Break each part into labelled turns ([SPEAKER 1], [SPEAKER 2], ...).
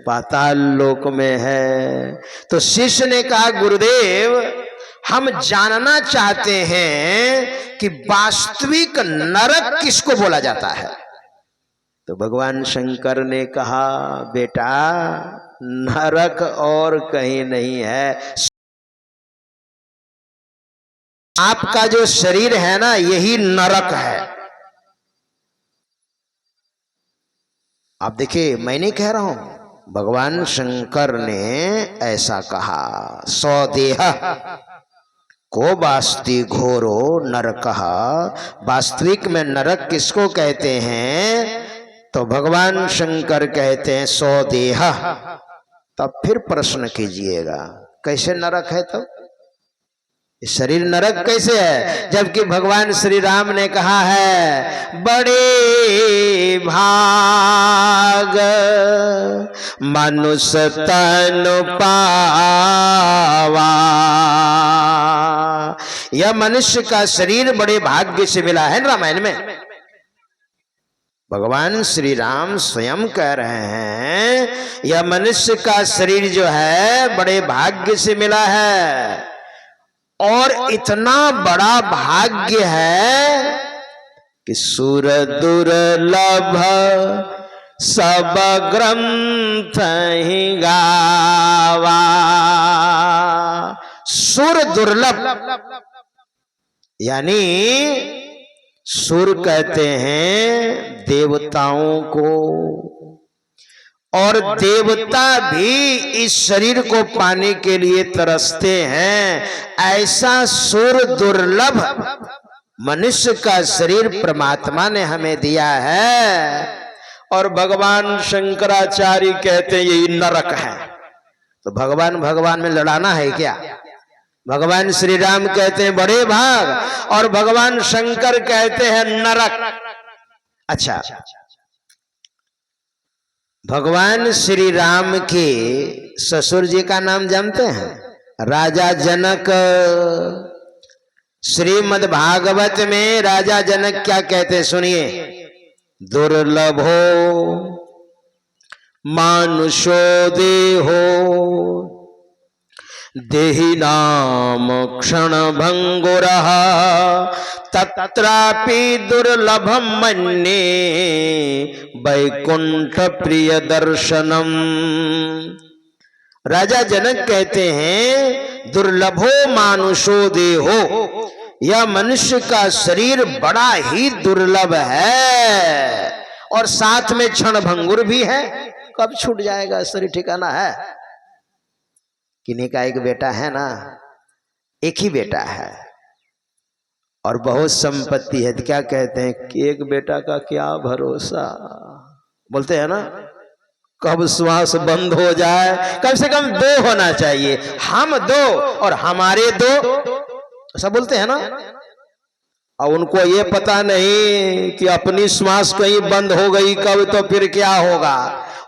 [SPEAKER 1] पाताल लोक में है। तो शिष्य ने कहा गुरुदेव हम जानना चाहते हैं कि वास्तविक नरक किसको बोला जाता है। तो भगवान शंकर ने कहा बेटा नरक और कहीं नहीं है, आपका जो शरीर है ना यही नरक है। आप देखिए मैं नहीं कह रहा हूं, भगवान शंकर ने ऐसा कहा। स्वदेह को वास्ति घोरो नरकः, वास्तविक में नरक किसको कहते हैं। तो भगवान शंकर कहते हैं स्वदेह। तब फिर प्रश्न कीजिएगा कैसे नरक है, तब शरीर नरक कैसे है, जबकि भगवान श्री राम ने कहा है बड़े भाग मनुष्य तन पावा। यह मनुष्य का शरीर बड़े भाग्य से मिला है। रामायण में भगवान श्री राम स्वयं कह रहे हैं यह मनुष्य का शरीर जो है बड़े भाग्य से मिला है, और इतना बड़ा भाग्य है कि सुर दुर्लभ सब ग्रंथ ही गावा। सुर दुर्लभ यानी सुर कहते हैं देवताओं को, और देवता भी इस शरीर को पाने के लिए तरसते हैं। ऐसा सुर दुर्लभ मनुष्य का शरीर परमात्मा ने हमें दिया है, और भगवान शंकराचार्य कहते हैं यही नरक है। तो भगवान में लड़ाना है क्या। भगवान श्री राम कहते हैं बड़े भाग, और भगवान शंकर कहते हैं नरक। अच्छा, भगवान श्री राम के ससुर जी का नाम जानते हैं, राजा जनक। श्रीमद् भागवत में राजा जनक क्या कहते हैं सुनिए। दुर्लभो मानुषो देहो देहि नाम क्षण भंगुरः तत्रापि दुर्लभम मन्ये वैकुंठ प्रिय दर्शनम। राजा जनक कहते हैं दुर्लभो मानुषो देहो, यह मनुष्य का शरीर बड़ा ही दुर्लभ है, और साथ में क्षण भंगुर भी है। कब छूट जाएगा शरीर, ठिकाना है। किन्हीं का एक बेटा है ना, एक ही बेटा है और बहुत संपत्ति है। क्या कहते हैं कि एक बेटा का क्या भरोसा, बोलते हैं ना कब श्वास बंद हो जाए। कम से कम दो होना चाहिए, हम दो और हमारे दो, ऐसा बोलते हैं ना। और उनको ये पता नहीं कि अपनी श्वास कहीं बंद हो गई कब, तो फिर क्या होगा।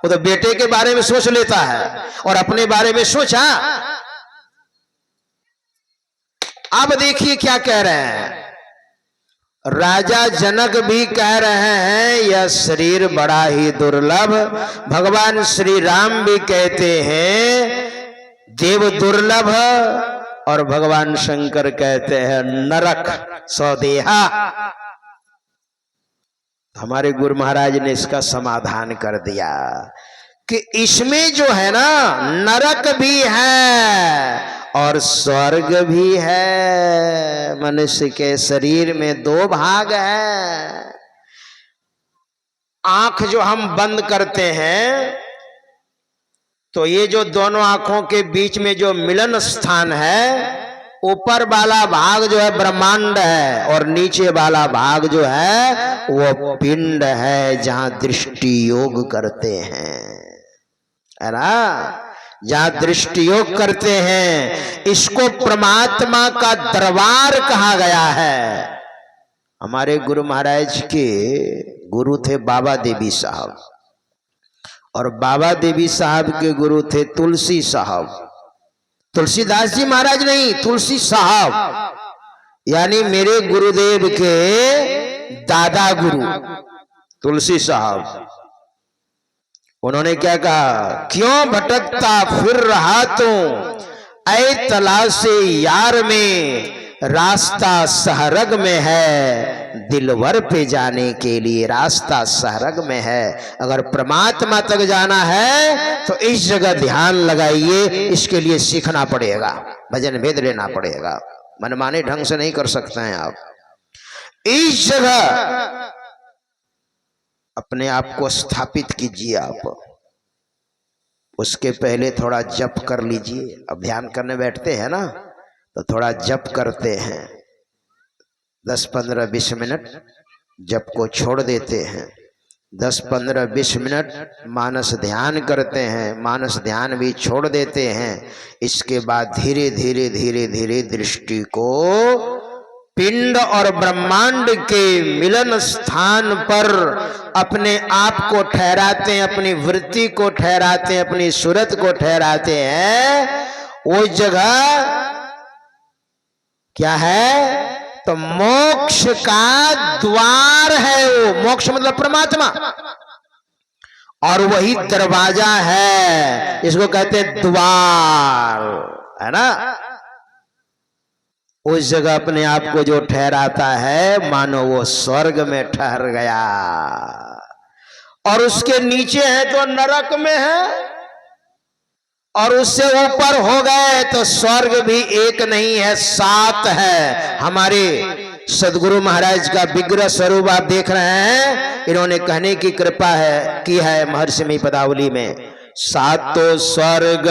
[SPEAKER 1] वो तो बेटे के बारे में सोच लेता है और अपने बारे में सोचा। अब देखिए क्या कह रहे हैं, राजा जनक भी कह रहे हैं यह शरीर बड़ा ही दुर्लभ। भगवान श्री राम भी कहते हैं देव दुर्लभ, और भगवान शंकर कहते हैं नरक स्वदेहा। हमारे गुरु महाराज ने इसका समाधान कर दिया कि इसमें जो है ना नरक भी है और स्वर्ग भी है। मनुष्य के शरीर में दो भाग है। आंख जो हम बंद करते हैं तो ये जो दोनों आंखों के बीच में जो मिलन स्थान है, ऊपर वाला भाग जो है ब्रह्मांड है, और नीचे वाला भाग जो है वो पिंड है, जहां दृष्टि योग करते हैं, है ना, जहां दृष्टि योग करते हैं। इसको परमात्मा का दरबार कहा गया है। हमारे गुरु महाराज के गुरु थे बाबा देवी साहब, और बाबा देवी साहब के गुरु थे तुलसी साहब। तुलसीदास जी महाराज नहीं, तुलसी साहब, यानी मेरे गुरुदेव के दादा गुरु तुलसी साहब। उन्होंने क्या कहा, क्यों भटकता फिर रहा तू ऐ तलाशे यार में, रास्ता सहरग में है, दिलवर पे जाने के लिए रास्ता सहरग में है। अगर परमात्मा तक जाना है तो इस जगह ध्यान लगाइए, इसके लिए सीखना पड़ेगा, भजन भेद लेना पड़ेगा, मनमाने ढंग से नहीं कर सकते हैं आप। इस जगह अपने आप को स्थापित कीजिए आप। उसके पहले थोड़ा जप कर लीजिए। अब ध्यान करने बैठते हैं ना तो थोड़ा जप करते हैं, 10-15-20 मिनट जप को छोड़ देते हैं, 10-15-20 मिनट मानस ध्यान करते हैं, मानस ध्यान भी छोड़ देते हैं। इसके बाद धीरे धीरे धीरे धीरे दृष्टि को पिंड और ब्रह्मांड के मिलन स्थान पर अपने आप को ठहराते हैं, अपनी वृत्ति को ठहराते हैं, अपनी सूरत को ठहराते हैं। वो जगह क्या है, तो मोक्ष का द्वार है। वो मोक्ष मतलब परमात्मा, और वही दरवाजा है, इसको कहते हैं द्वार, है ना। उस जगह अपने आप को जो ठहराता है मानो वो स्वर्ग में ठहर गया, और उसके नीचे है तो नरक में है, और उससे ऊपर हो गए तो स्वर्ग भी एक नहीं है, 7 है। हमारे सदगुरु महाराज का विग्रह स्वरूप आप देख रहे हैं, इन्होंने कहने की कृपा है की है महर्षि पदावली में, 7 स्वर्ग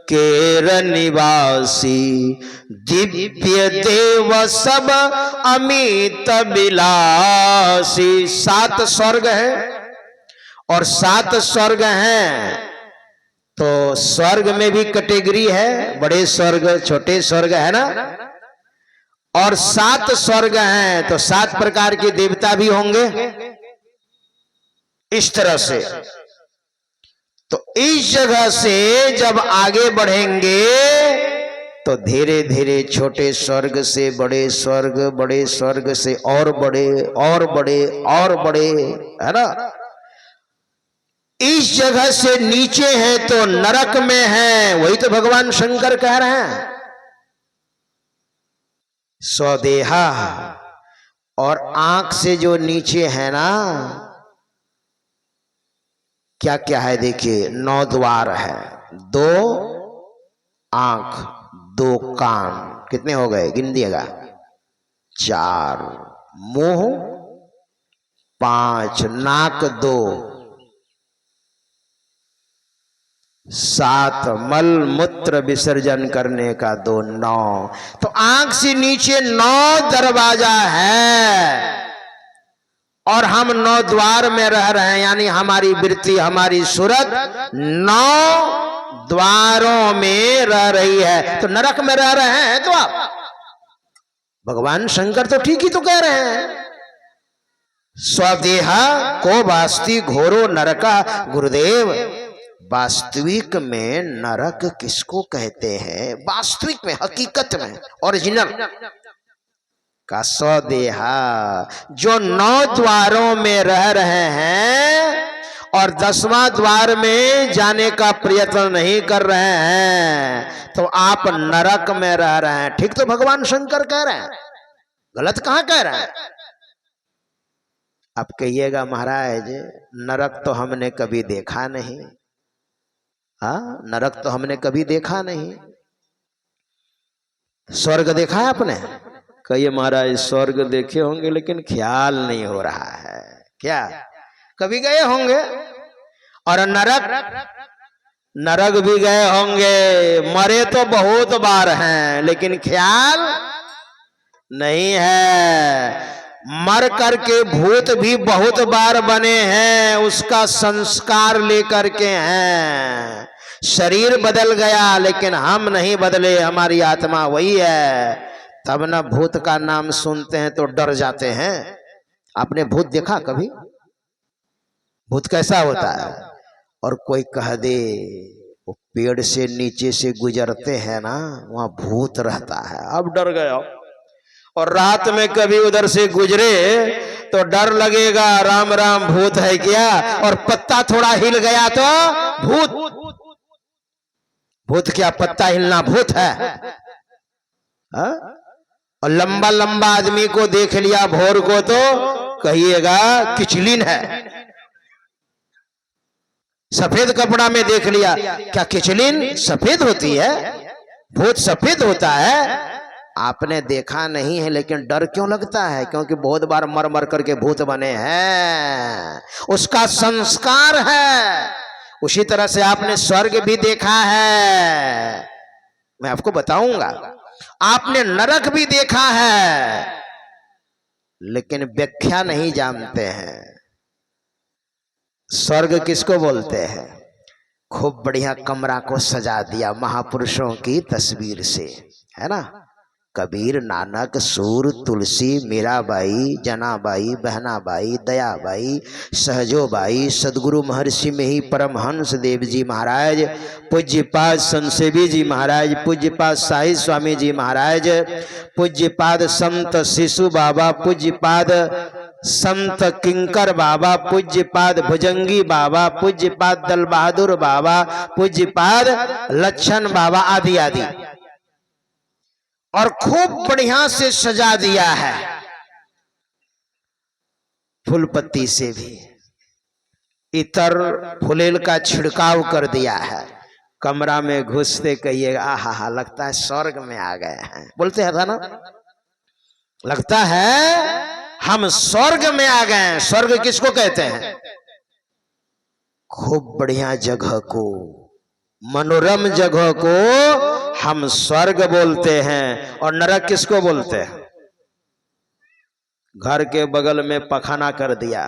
[SPEAKER 1] केर निवासी, दिव्य देव सब अमित बिलासी। 7 स्वर्ग है, और 7 स्वर्ग हैं तो स्वर्ग में भी कैटेगरी है, बड़े स्वर्ग छोटे स्वर्ग, है ना। और 7 स्वर्ग हैं तो 7 प्रकार के देवता भी होंगे, इस तरह से। तो इस जगह से जब आगे बढ़ेंगे तो धीरे धीरे छोटे स्वर्ग से बड़े स्वर्ग, बड़े स्वर्ग से और बड़े और बड़े और बड़े, है ना। इस जगह से नीचे है तो नरक में है, वही तो भगवान शंकर कह रहे हैं, स्वदेहा। और आंख से जो नीचे है ना, क्या क्या है देखिए, 9 द्वार है, 2 आंख, 2 कान, कितने हो गए गिन दिएगा, 4 मुंह, 5 नाक, 2 7 मल मूत्र विसर्जन करने का 2 9। तो आंख से नीचे 9 दरवाजा है, और हम 9 द्वार में रह रहे हैं, यानी हमारी वृत्ति, हमारी सूरत 9 द्वारों में रह रही है। तो नरक में रह रहे हैं तो आप, भगवान शंकर तो ठीक ही तो कह रहे हैं, स्वदेहा को वास्ति घोरो नरका। गुरुदेव वास्तविक में नरक किसको कहते हैं, वास्तविक में, हकीकत में, ओरिजिनल का स्वदेहा, जो 9 द्वारों में रह रहे हैं और 10वां द्वार में जाने का प्रयत्न नहीं कर रहे हैं, तो आप नरक में रह रहे हैं। ठीक तो भगवान शंकर कह रहे हैं, गलत कहां कह रहे हैं। आप कहिएगा महाराज नरक तो हमने कभी देखा नहीं। हाँ, नरक तो हमने कभी देखा नहीं। स्वर्ग देखा है आपने? कहिए महाराज स्वर्ग देखे होंगे लेकिन ख्याल नहीं हो रहा है। क्या कभी गए होंगे? और नरक भी गए होंगे, मरे तो बहुत बार हैं लेकिन ख्याल नहीं है। मर करके भूत भी बहुत बार बने हैं, उसका संस्कार लेकर के हैं। शरीर बदल गया लेकिन हम नहीं बदले, हमारी आत्मा वही है। तब ना भूत का नाम सुनते हैं तो डर जाते हैं। आपने भूत देखा कभी? भूत कैसा होता है? और कोई कह दे वो पेड़ से नीचे से गुजरते हैं ना, वहां भूत रहता है, अब डर गया। और रात में कभी उधर से गुजरे तो डर लगेगा, राम राम भूत है क्या, और पत्ता थोड़ा हिल गया तो भूत। भूत क्या, पत्ता हिलना भूत है? हा? और लंबा लंबा आदमी को देख लिया भोर को तो कहिएगा किचलिन है। सफेद कपड़ा में देख लिया, क्या किचलिन सफेद होती है? भूत सफेद होता है? आपने देखा नहीं है, लेकिन डर क्यों लगता है? क्योंकि बहुत बार मर मर करके भूत बने हैं, उसका संस्कार है। उसी तरह से आपने स्वर्ग भी देखा है, मैं आपको बताऊंगा। आपने नरक भी देखा है, लेकिन व्याख्या नहीं जानते हैं। स्वर्ग किसको बोलते हैं? खूब बढ़िया कमरा को सजा दिया महापुरुषों की तस्वीर से, है ना? कबीर, नानक, सूर, तुलसी, मीराबाई, जनाबाई, बहनाबाई, दयाबाई, सहजोबाई, सदगुरु महर्षि में ही परमहंस देव जी महाराज, पूज्यपाद संसेवी जी महाराज, पूज्यपाद साई स्वामी जी महाराज, पूज्यपाद संत शिशु बाबा, पूज्यपाद संत किंकर बाबा, पूज्यपाद भुजंगी बाबा, पूज्यपाद दल बहादुर बाबा, पूज्यपाद लच्छन बाबा, आदि आदि, और खूब बढ़िया से सजा दिया है। फूल पत्ती से भी, इतर फुलेल का छिड़काव कर दिया है। कमरा में घुसते कहिएगा आहा हा, लगता है स्वर्ग में आ गए हैं। बोलते हैं था ना, लगता है हम स्वर्ग में आ गए हैं। स्वर्ग किसको कहते हैं? खूब बढ़िया जगह को, मनोरम जगह को हम स्वर्ग बोलते हैं। और नरक किसको बोलते हैं? घर के बगल में पखाना कर दिया,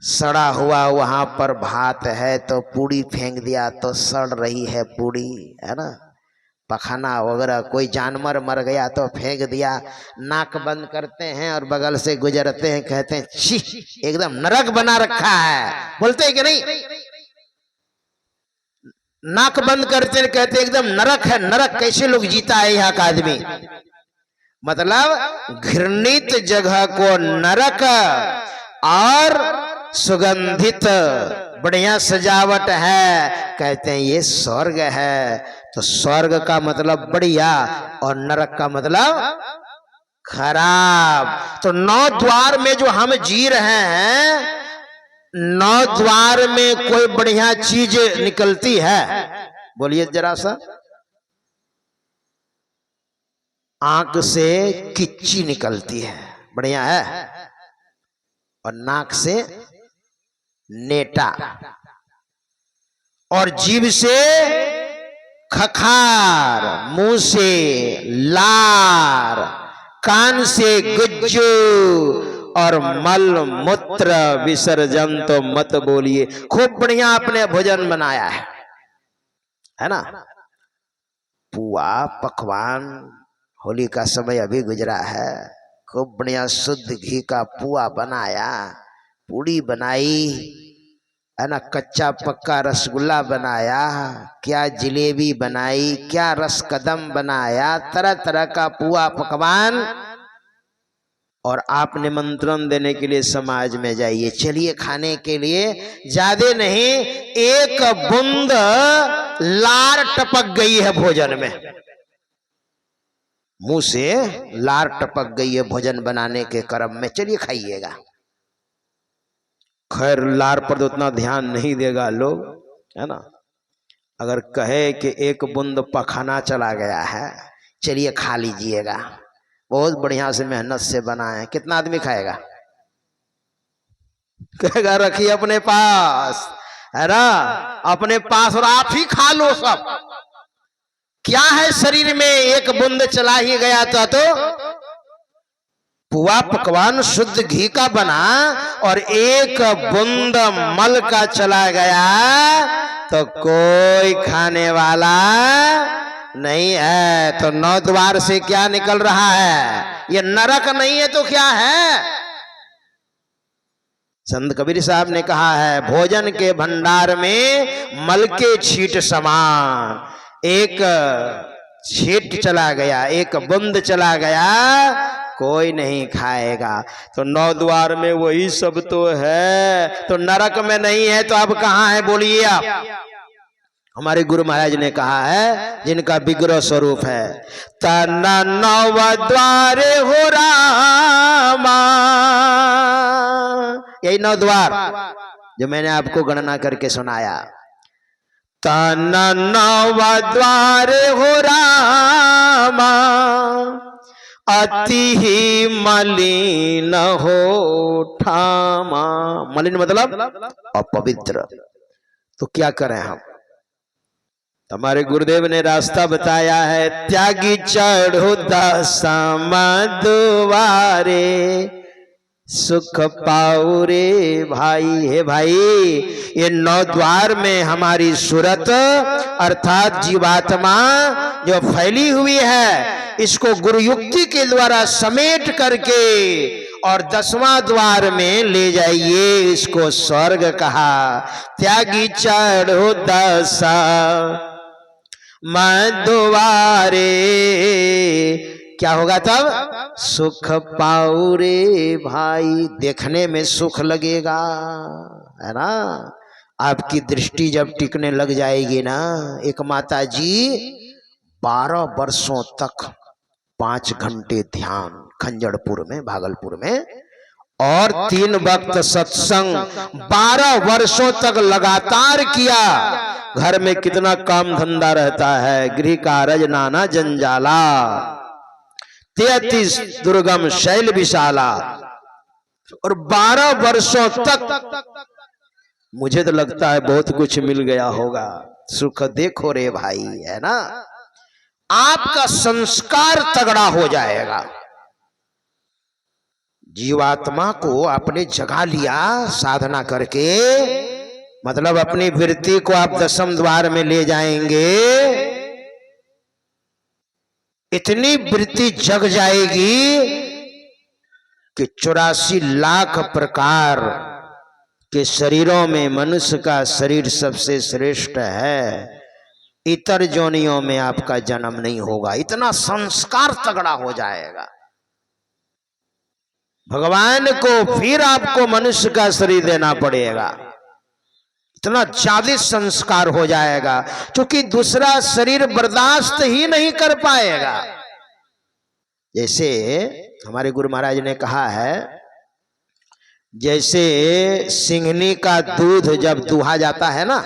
[SPEAKER 1] सड़ा हुआ वहां पर भात है तो पूड़ी फेंक दिया तो सड़ रही है पूड़ी, है ना? पखाना वगैरह, कोई जानवर मर गया तो फेंक दिया। नाक बंद करते हैं और बगल से गुजरते हैं, कहते हैं छी, एकदम नरक बना रखा है। बोलते हैं कि नहीं? नाक बंद करते हैं, कहते हैं एकदम नरक है। नरक कैसे लोग जीता है यहाँ का आदमी? मतलब घृणित जगह को नरक और सुगंधित बढ़िया सजावट है, कहते हैं ये स्वर्ग है। तो स्वर्ग का मतलब बढ़िया और नरक का मतलब खराब। तो 9 द्वार में जो हम जी रहे हैं, 9 द्वार में कोई बढ़िया चीज निकलती है? बोलिए जरा सा। आंख से किच्ची निकलती है, बढ़िया है, और नाक से नेटा, और जीभ से खखार, मुंह से लार, कान से गुज्जू, और मल मूत्र विसर्जन तो मत बोलिए। खूब बढ़िया आपने भोजन बनाया है ना? पुआ पकवान, होली का समय अभी गुजरा है, खूब बढ़िया शुद्ध घी का पुआ बनाया, पूड़ी बनाई, है ना? कच्चा पक्का रसगुल्ला बनाया, क्या जिलेबी बनाई, क्या रसकदम बनाया, तरह तरह का पुआ पकवान। और आप निमंत्रण देने के लिए समाज में जाइए, चलिए खाने के लिए, ज्यादा नहीं, एक बूंद लार टपक गई है भोजन में, मुंह से लार टपक गई है भोजन बनाने के क्रम में, चलिए खाइएगा। खैर लार पर तो उतना ध्यान नहीं देगा लोग, है ना? अगर कहे कि एक बूंद पखाना चला गया है, चलिए खा लीजिएगा, बहुत बढ़िया से मेहनत से बनाए, कितना आदमी खाएगा? कहेगा रखिए अपने पास, है ना? अपने पास, और आप ही खा लो सब। क्या है शरीर में? एक बूंद चला ही गया था तो पुआ पकवान शुद्ध घी का बना, और एक बूंद मल का चला गया तो कोई खाने वाला नहीं है। तो 9 द्वार से क्या निकल रहा है? ये नरक नहीं है तो क्या है? संत कबीर साहब ने कहा है, भोजन के भंडार में मल के छींट समान, एक छींट चला गया, एक बूंद चला गया कोई नहीं खाएगा। तो 9 द्वार में वही सब तो है, तो नरक में नहीं है तो अब कहाँ है बोलिए आप। हमारे गुरु महाराज ने कहा है जिनका विग्रह स्वरूप है, तना 9 द्वारे हो रामा, यही 9 द्वार जो मैंने आपको गणना करके सुनाया। तना 9 द्वारे हो रामा, अति ही मलिन हो ठामा। मलिन मतलब अपवित्र। तो क्या करें हम। हमारे गुरुदेव ने रास्ता बताया है, त्यागी चढ़ो 10 द्वारे, सुख पाओ रे भाई। हे भाई, ये 9 द्वार में हमारी सूरत अर्थात जीवात्मा जो फैली हुई है, इसको गुरु युक्ति के द्वारा समेट करके और 10वां द्वार में ले जाइए। इसको स्वर्ग कहा। त्यागी चढ़ो 10 द्वारे, क्या होगा तब? सुख पाओ रे भाई। देखने में सुख लगेगा, है ना। आपकी दृष्टि जब टिकने लग जाएगी ना। एक माता जी 12 वर्षों तक 5 घंटे ध्यान खंजरपुर में, भागलपुर में, और 3 वक्त सत्संग 12 वर्षों तक लगातार किया। घर में कितना काम धंधा रहता है, गृह कारज नाना जंजाला, 33 दुर्गम शैल विशाला, और 12 वर्षों तक मुझे तो लगता है बहुत कुछ मिल गया होगा। सुख देखो रे भाई, है ना। आपका संस्कार तगड़ा हो जाएगा। जीवात्मा को आपने जगा लिया साधना करके, मतलब अपनी वृत्ति को आप 10वें द्वार में ले जाएंगे, इतनी वृत्ति जग जाएगी कि 84 लाख प्रकार के शरीरों में मनुष्य का शरीर सबसे श्रेष्ठ है। इतर जोनियों में आपका जन्म नहीं होगा। इतना संस्कार तगड़ा हो जाएगा। भगवान को फिर आपको मनुष्य का शरीर देना पड़ेगा। इतना ज्यादा संस्कार हो जाएगा, क्योंकि दूसरा शरीर बर्दाश्त ही नहीं कर पाएगा। जैसे हमारे गुरु महाराज ने कहा है, जैसे सिंघनी का दूध जब दुहा जाता है ना,